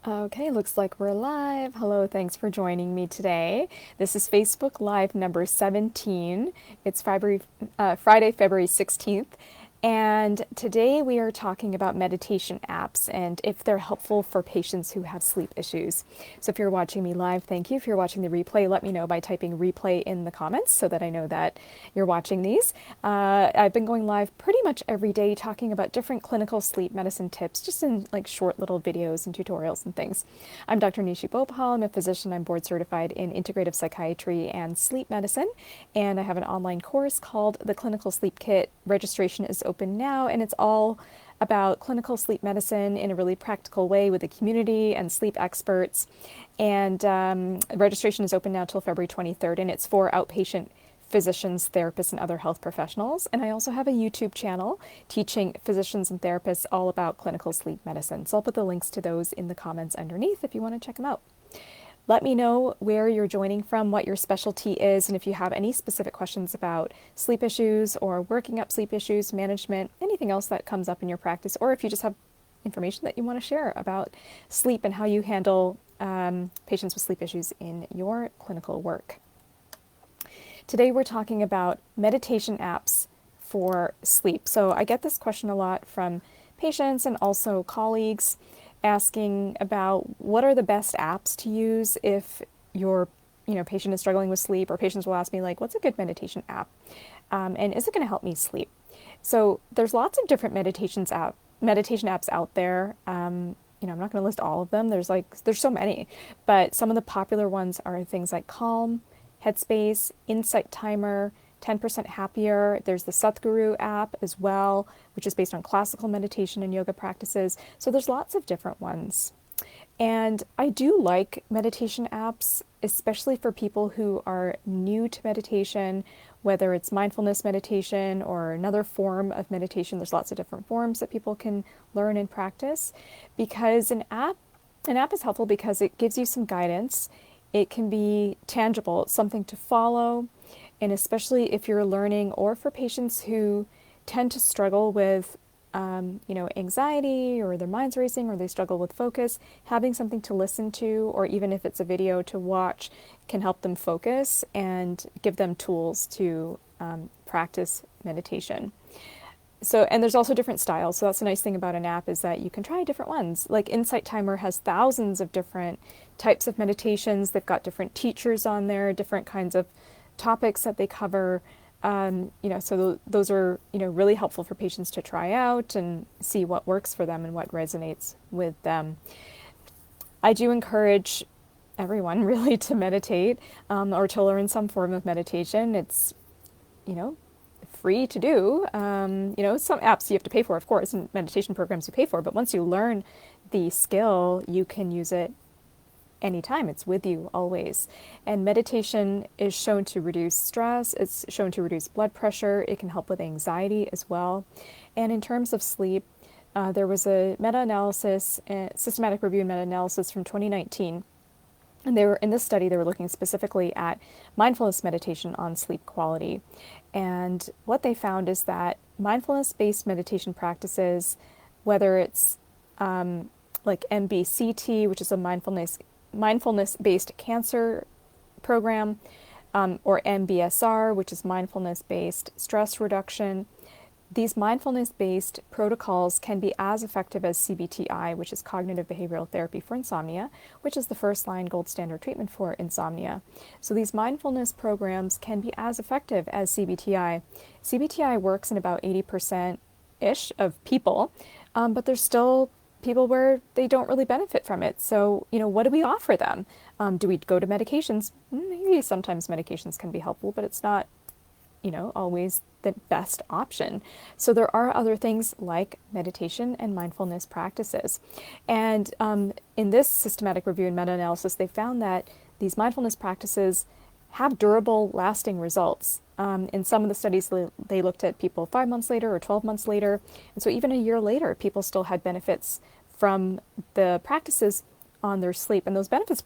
Okay, looks like we're live. Hello, thanks for joining me today. This is Facebook Live number 17. It's Friday, February 16th. And today we are talking about meditation apps and if they're helpful for patients who have sleep issues. So if you're watching me live, thank you. If you're watching the replay, let me know by typing replay in the comments so that I know that you're watching these. I've been going live pretty much every day talking about different clinical sleep medicine tips, just in like short little videos and tutorials and things. I'm Dr. Nishi Bhopal. I'm a physician. I'm board certified in integrative psychiatry and sleep medicine, and I have an online course called the Clinical Sleep Kit. Registration is open now, and it's all about clinical sleep medicine in a really practical way with the community and sleep experts. And registration is open now till February 23rd, and it's for outpatient physicians, therapists, and other health professionals. And I also have a YouTube channel teaching physicians and therapists all about clinical sleep medicine. So I'll put the links to those in the comments underneath if you want to check them out. Let me know where you're joining from, what your specialty is, and if you have any specific questions about sleep issues or working up sleep issues, management, anything else that comes up in your practice, or if you just have information that you want to share about sleep and how you handle patients with sleep issues in your clinical work. Today we're talking about meditation apps for sleep. So I get this question a lot from patients and also colleagues asking about what are the best apps to use if your patient is struggling with sleep, or patients will ask me like, what's a good meditation app? And is it going to help me sleep? So there's lots of different meditation apps out there. I'm not going to list all of them. There's so many, but some of the popular ones are things like Calm, Headspace, Insight Timer, 10% Happier. There's the Satguru app as well, which is based on classical meditation and yoga practices. So there's lots of different ones. And I do like meditation apps, especially for people who are new to meditation, whether it's mindfulness meditation or another form of meditation. There's lots of different forms that people can learn and practice, because an app is helpful because it gives you some guidance. It can be tangible. It's something to follow. And especially if you're learning, or for patients who tend to struggle with, anxiety, or their mind's racing, or they struggle with focus, having something to listen to, or even if it's a video to watch, can help them focus and give them tools to practice meditation. So, and there's also different styles. So that's the nice thing about an app, is that you can try different ones. Like Insight Timer has thousands of different types of meditations. They've got different teachers on there, different kinds of topics that they cover. So those are, really helpful for patients to try out and see what works for them and what resonates with them. I do encourage everyone really to meditate, or to learn some form of meditation. It's, free to do. Some apps you have to pay for, of course, and meditation programs you pay for, but once you learn the skill, you can use it anytime. It's with you always. And meditation is shown to reduce stress. It's shown to reduce blood pressure. It can help with anxiety as well. And in terms of sleep, there was a meta-analysis, systematic review and meta-analysis from 2019. And in this study, they were looking specifically at mindfulness meditation on sleep quality. And what they found is that mindfulness-based meditation practices, whether it's like MBCT, which is a mindfulness-based cancer program, or MBSR, which is mindfulness-based stress reduction. These mindfulness-based protocols can be as effective as CBT-i, which is cognitive behavioral therapy for insomnia, which is the first-line gold standard treatment for insomnia. So these mindfulness programs can be as effective as CBT-i. CBT-i works in about 80%-ish of people, but there's still people where they don't really benefit from it. So, what do we offer them? Do we go to medications? Maybe sometimes medications can be helpful, but it's not, always the best option. So there are other things like meditation and mindfulness practices. And in this systematic review and meta-analysis, they found that these mindfulness practices have durable, lasting results. In some of the studies, they looked at people 5 months later or 12 months later. And so even a year later, people still had benefits from the practices on their sleep. And those benefits,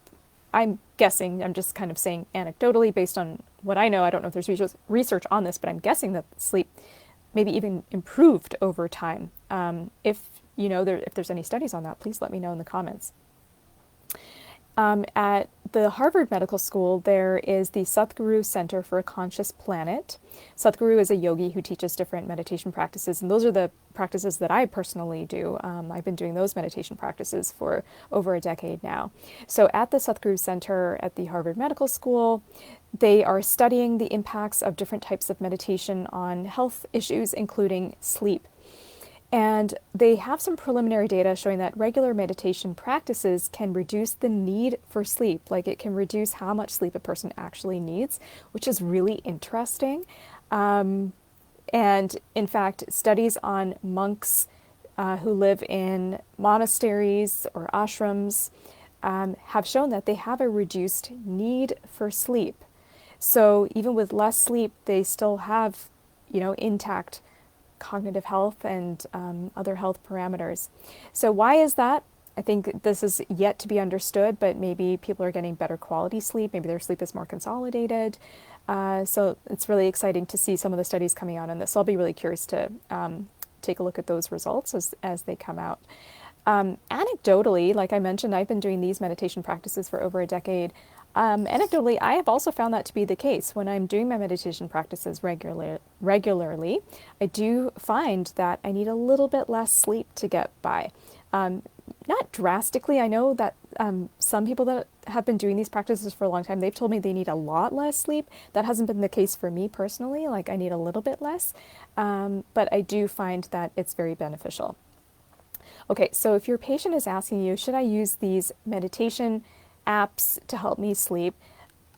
I'm guessing, I'm just kind of saying anecdotally based on what I know. I don't know if there's research on this, but I'm guessing that sleep maybe even improved over time. If there's any studies on that, please let me know in the comments. At the Harvard Medical School, there is the Sadhguru Center for a Conscious Planet. Sadhguru is a yogi who teaches different meditation practices, and those are the practices that I personally do. I've been doing those meditation practices for over a decade now. So at the Sadhguru Center at the Harvard Medical School, they are studying the impacts of different types of meditation on health issues, including sleep. And they have some preliminary data showing that regular meditation practices can reduce the need for sleep. Like it can reduce how much sleep a person actually needs, which is really interesting. And in fact, studies on monks who live in monasteries or ashrams have shown that they have a reduced need for sleep. So even with less sleep, they still have, intact cognitive health and other health parameters. So why is that? I think this is yet to be understood, but maybe people are getting better quality sleep. Maybe their sleep is more consolidated. So it's really exciting to see some of the studies coming out on this. So I'll be really curious to take a look at those results as they come out. Anecdotally, like I mentioned, I've been doing these meditation practices for over a decade. Anecdotally, I have also found that to be the case. When I'm doing my meditation practices regularly, I do find that I need a little bit less sleep to get by. Not drastically. I know that some people that have been doing these practices for a long time, they've told me they need a lot less sleep. That hasn't been the case for me personally. Like I need a little bit less, but I do find that it's very beneficial. Okay, so if your patient is asking you, should I use these meditation apps to help me sleep?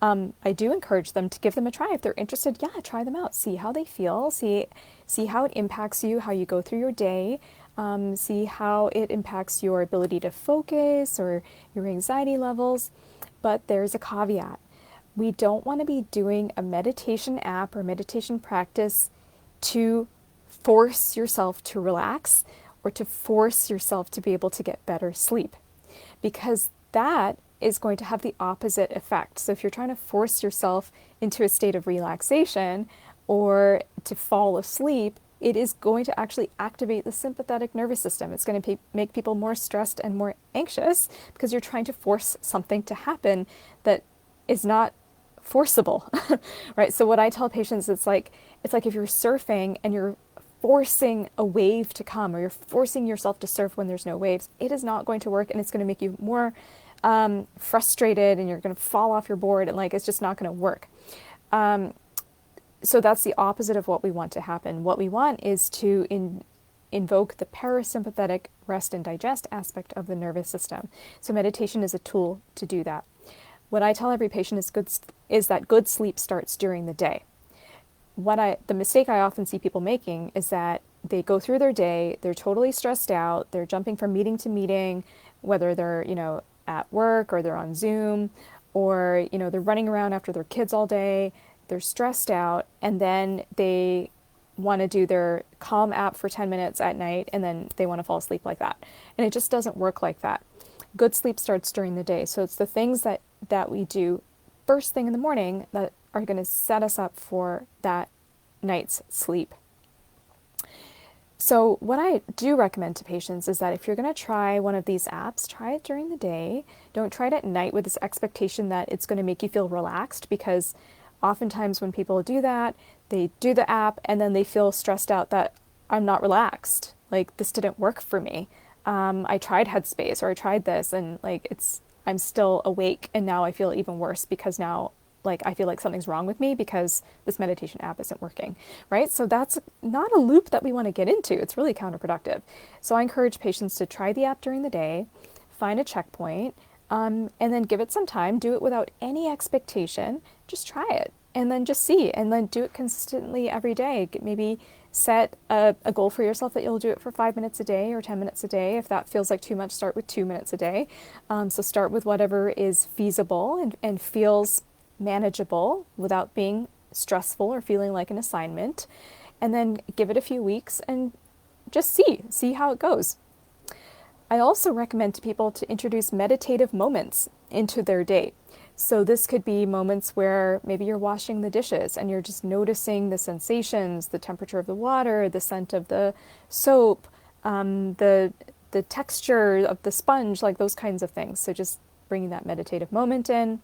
I do encourage them to give them a try. If they're interested, yeah, try them out. See how they feel. See how it impacts you, how you go through your day. See how it impacts your ability to focus or your anxiety levels. But there's a caveat. We don't want to be doing a meditation app or meditation practice to force yourself to relax or to force yourself to be able to get better sleep, because that is going to have the opposite effect. So if you're trying to force yourself into a state of relaxation or to fall asleep, it is going to actually activate the sympathetic nervous system. It's going to make people more stressed and more anxious because you're trying to force something to happen that is not forcible, right? So what I tell patients, it's like if you're surfing and you're forcing a wave to come, or you're forcing yourself to surf when there's no waves, it is not going to work, and it's going to make you more frustrated, and you're going to fall off your board, and it's just not going to work. So that's the opposite of what we want to happen. What we want is to invoke the parasympathetic rest and digest aspect of the nervous system. So meditation is a tool to do that. What I tell every patient is that good sleep starts during the day. The mistake I often see people making is that they go through their day, they're totally stressed out, they're jumping from meeting to meeting, whether they're, at work or they're on Zoom, or, they're running around after their kids all day, they're stressed out, and then they want to do their Calm app for 10 minutes at night, and then they want to fall asleep like that. And it just doesn't work like that. Good sleep starts during the day. So it's the things that we do first thing in the morning that are going to set us up for that night's sleep. So what I do recommend to patients is that if you're going to try one of these apps, try it during the day. Don't try it at night with this expectation that it's going to make you feel relaxed, because oftentimes when people do that, they do the app and then they feel stressed out that I'm not relaxed. Like, this didn't work for me. I tried Headspace, or I tried this, and I'm still awake, and now I feel even worse because now I feel like something's wrong with me because this meditation app isn't working, right? So that's not a loop that we want to get into. It's really counterproductive. So I encourage patients to try the app during the day, find a checkpoint, and then give it some time. Do it without any expectation. Just try it, and then just see, and then do it consistently every day. Maybe set a goal for yourself that you'll do it for 5 minutes a day or 10 minutes a day. If that feels like too much, start with 2 minutes a day. So start with whatever is feasible and feels manageable without being stressful or feeling like an assignment, and then give it a few weeks and just see how it goes. I also recommend to people to introduce meditative moments into their day. So this could be moments where maybe you're washing the dishes and you're just noticing the sensations, the temperature of the water, the scent of the soap, the texture of the sponge, like those kinds of things. So just bringing that meditative moment in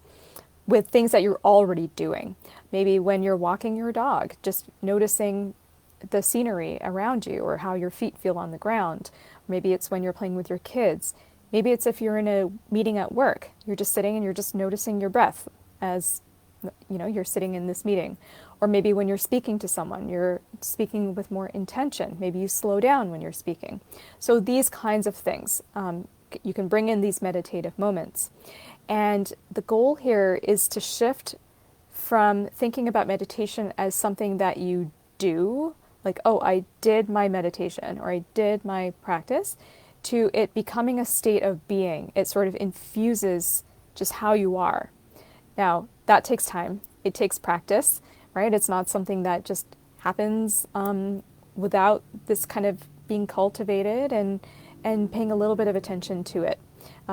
with things that you're already doing. Maybe when you're walking your dog, just noticing the scenery around you or how your feet feel on the ground. Maybe it's when you're playing with your kids. Maybe it's if you're in a meeting at work, you're just sitting and you're just noticing your breath as you're sitting in this meeting. Or maybe when you're speaking to someone, you're speaking with more intention. Maybe you slow down when you're speaking. So these kinds of things, you can bring in these meditative moments. And the goal here is to shift from thinking about meditation as something that you do, like, oh, I did my meditation or I did my practice, to it becoming a state of being. It sort of infuses just how you are. Now, that takes time. It takes practice, right? It's not something that just happens without this kind of being cultivated and paying a little bit of attention to it.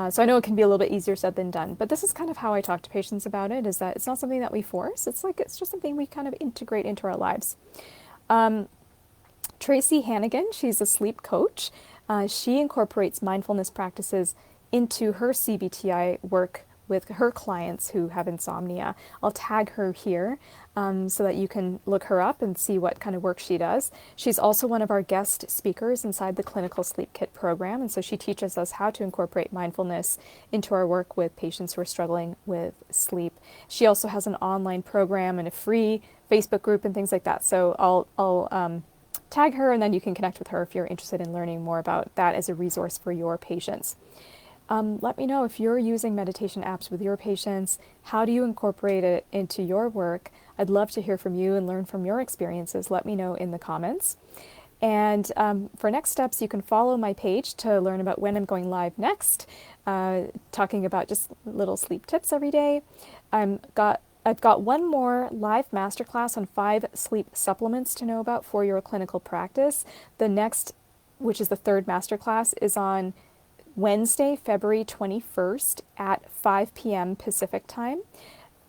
So I know it can be a little bit easier said than done, but this is kind of how I talk to patients about it, is that it's not something that we force. It's just something we kind of integrate into our lives. Tracy Hannigan, she's a sleep coach. She incorporates mindfulness practices into her CBT-i work with her clients who have insomnia. I'll tag her here so that you can look her up and see what kind of work she does. She's also one of our guest speakers inside the Clinical Sleep Kit program, and so she teaches us how to incorporate mindfulness into our work with patients who are struggling with sleep. She also has an online program and a free Facebook group and things like that. So I'll tag her, and then you can connect with her if you're interested in learning more about that as a resource for your patients. Let me know if you're using meditation apps with your patients. How do you incorporate it into your work? I'd love to hear from you and learn from your experiences. Let me know in the comments. And for next steps, you can follow my page to learn about when I'm going live next, talking about just little sleep tips every day. I've got one more live masterclass on 5 sleep supplements to know about for your clinical practice. The next, which is the third masterclass, is on Wednesday, February 21st at 5 p.m. Pacific time.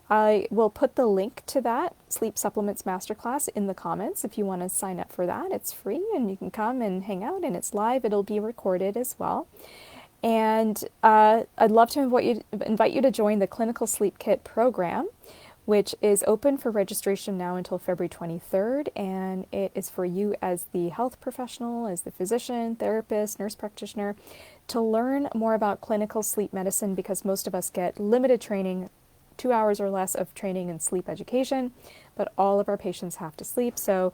I will put the link to that Sleep Supplements Masterclass in the comments if you want to sign up for that. It's free and you can come and hang out, and it's live. It'll be recorded as well. And I'd love to invite you to join the Clinical Sleep Kit program, which is open for registration now until February 23rd, and it is for you as the health professional, as the physician, therapist, nurse practitioner, to learn more about clinical sleep medicine, because most of us get limited training, 2 hours or less of training in sleep education, but all of our patients have to sleep, so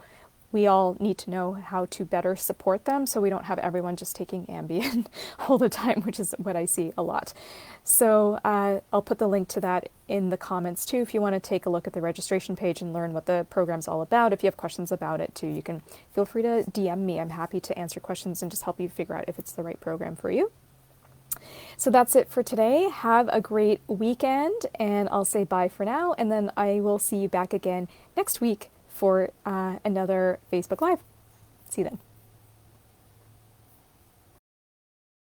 we all need to know how to better support them so we don't have everyone just taking Ambien all the time, which is what I see a lot. So I'll put the link to that in the comments too if you want to take a look at the registration page and learn what the program's all about. If you have questions about it too, you can feel free to DM me. I'm happy to answer questions and just help you figure out if it's the right program for you. So that's it for today. Have a great weekend, and I'll say bye for now, and then I will see you back again next week for another Facebook Live. See you then.